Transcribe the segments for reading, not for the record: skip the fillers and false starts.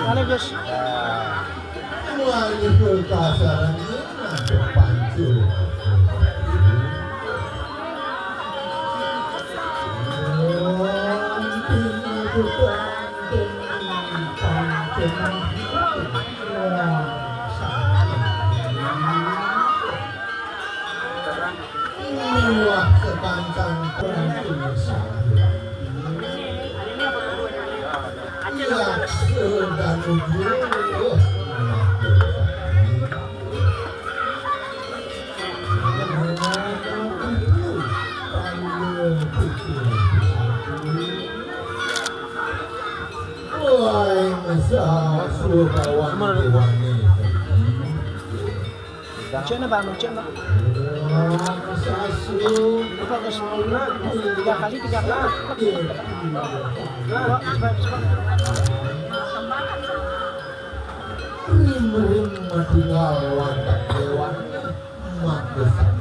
Ano, Gus? Wali perkasaran ini pancu. Wah, sepanjang pancu saya. Ya, sedang dulu. Wah, masa suka wangi-wangi. Cek na ba? Mag-check na. Masa suka Ito, Gus. 3 kali. Wah, cepat. rim-rim tinggal watak dewan mak besar.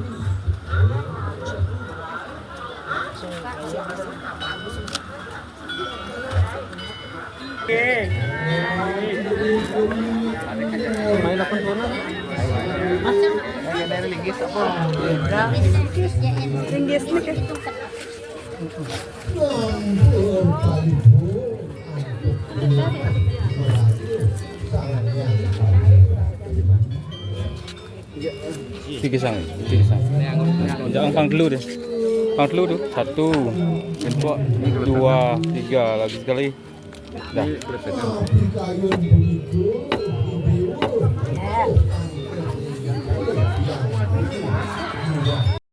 May lapon ko na. Linggis apa? Ringgis ni kan. Campur kalibu Tiga sang. Jangan pang dulu deh. Pang dulu tuh. 1, info 2, 3 lagi sekali. Dah. kayun begitu